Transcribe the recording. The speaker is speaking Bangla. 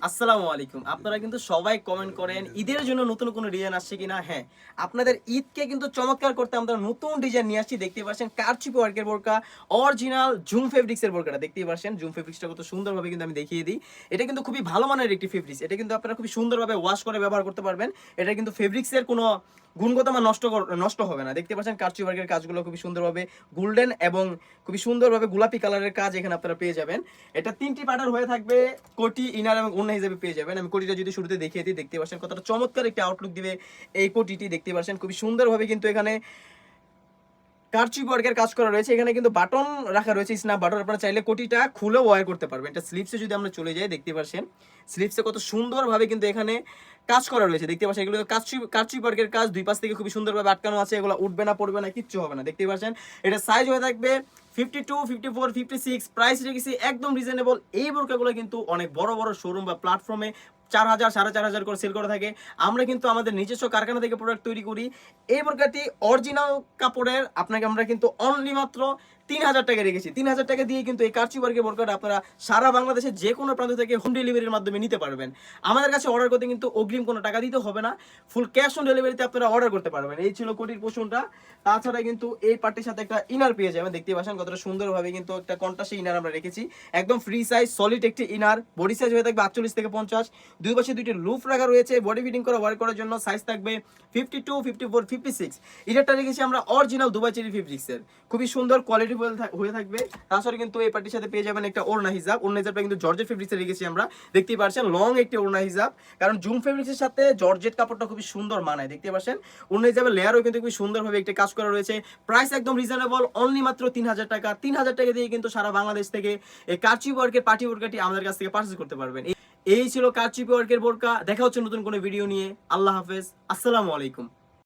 আসসালামু আলাইকুম। আপনারা কিন্তু সবাই কমেন্ট করেন ঈদের জন্য নতুন কোনো ডিজাইন আসছে কিনা। হ্যাঁ, আপনাদের ঈদকে কিন্তু চমৎকার করতে আমরা নতুন ডিজাইন নিয়ে আসছি। দেখতেই পাচ্ছেন কারচুপি ওয়ার্কের বোরকা, অরিজিনাল জুম ফেব্রিক্স এর বোরকাটা দেখতেই পাচ্ছেন। জুম ফেব্রিক্সটা কত সুন্দরভাবে কিন্তু আমি দেখিয়ে দিই। এটা কিন্তু খুবই ভালো মানের একটি ফেব্রিক্স। এটা কিন্তু আপনারা খুবই সুন্দরভাবে ওয়াশ করে ব্যবহার করতে পারবেন। এটা কিন্তু ফেব্রিক্স এর কোনো গুণগত মান নষ্ট হবে না। দেখতে পাচ্ছেন কারচুপি ওয়ার্কের কাজগুলো খুবই সুন্দরভাবে গোল্ডেন এবং খুবই সুন্দরভাবে গোলাপি কালারের কাজ এখানে আপনারা পেয়ে যাবেন। এটা 3টি পার্টের হয়ে থাকবে, কোটি, ইনার এবং ওড়না হিসেবে পেয়ে যাবেন। আমি কোটিটা যদি শুরুতে দেখিয়ে দিই, দেখতে পাচ্ছেন কতটা চমৎকার একটি আউটলুক দিবে এই কোটিটি। দেখতে পাচ্ছেন খুবই সুন্দরভাবে কিন্তু এখানে কারচুপি ওয়ার্কের কাজ করা রয়েছে। এখানে কিন্তু বাটন রাখা রয়েছে, স্ন্যাপ বাটন। আপনারা চাইলে কোটিটা খুলেও ওয়্যার করতে পারবেন। এটা স্লিপসে যদি আমরা চলে যাই, দেখতে পাচ্ছেন স্লিপসে কত সুন্দরভাবে কিন্তু এখানে কাজ করা রয়েছে। দেখতে পাচ্ছেন এগুলো কারচুপি ওয়ার্কের কাজ, দুই পাশ থেকে খুবই সুন্দরভাবে আটকানো আছে। এগুলো উঠবে না, পড়বে না, কিচ্ছু হবে না। দেখতে পাচ্ছেন এটা সাইজ হয়ে থাকবে 52, 54, 56। প্রাইস রেখেছি একদম রিজনেবল। এই বোরকাগুলো কিন্তু অনেক বড় বড় শোরুম বা প্ল্যাটফর্মে 4,000, 4,500 করে সেল করে থাকে। আমরা কিন্তু আমাদের নিজস্ব কারখানা থেকে প্রোডাক্ট তৈরি করি। এই বোরকাটি অরিজিনাল কাপড়ের, আপনাকে আমরা কিন্তু অনলি মাত্র 3,000 টাকা রেখেছি। 3,000 টাকা দিয়ে কিন্তু এই কারচুপি ওয়ার্কের বোরকাটা আপনারা সারা বাংলাদেশের যে কোনো প্রান্ত থেকে হোম ডেলিভারির মাধ্যমে নিতে পারবেন। আমাদের কাছে অর্ডার করতে কিন্তু অগ্রিম কোনো টাকা দিতে হবে না, ফুল ক্যাশ অন ডেলিভারিতে আপনারা অর্ডার করতে পারবেন। এই ছিল কোটির পোষণটা। তাছাড়া কিন্তু এই পার্টির সাথে একটা ইনার পেয়ে যাবেন। দেখতে পাচ্ছেন কতটা সুন্দরভাবে কিন্তু একটা কন্ট্রাস্টে ইনার আমরা রেখেছি। একদম ফ্রি সাইজ সলিড একটি ইনার। বডি সাইজ হয়ে থাকবে 48 থেকে 50। দুই পাশে দুইটি লুপ রাখা রয়েছে বডি ফিটিং করা ওয়ার করার জন্য। সাইজ থাকবে 52, 54, 56। ইনারটা রেখেছি আমরা অরিজিনাল দুবাই চেরি ফেব্রিক্সের, খুবই সুন্দর কোয়ালিটি হয়ে থাকবে। তাছাড়া কিন্তু এই পার্টির সাথে পেয়ে যাবেন একটা ওড়না হিজাব। ওড়না হিজাবটা কিন্তু জর্জেট ফেব্রিক্সে রেখেছি আমরা। দেখতেই পাচ্ছেন লং একটি ওড়না হিজাব, কারণ জুম ফেব্রিক্সের সাথে জর্জেট কাপড়টা খুবই সুন্দর মানায়। দেখতে পাচ্ছেন ওড়না হিজাবের লেয়ারও কিন্তু খুবই সুন্দরভাবে একটা কাজ করা রয়েছে। প্রাইস একদম রিজনেবল, অনলি মাত্র 3,000 টাকা। 3,000 টাকা দিয়ে কিন্তু সারা বাংলাদেশ থেকে এই কারচুপি ওয়ার্কের পার্টি বোরকাটি আমাদের কাছ থেকে পারচেজ করতে পারবেন। এই ছিল কারচুপি ওয়ার্কের বোরকা। দেখা হচ্ছে নতুন কোনো ভিডিও নিয়ে। আল্লাহ হাফেজ, আসসালামু আলাইকুম।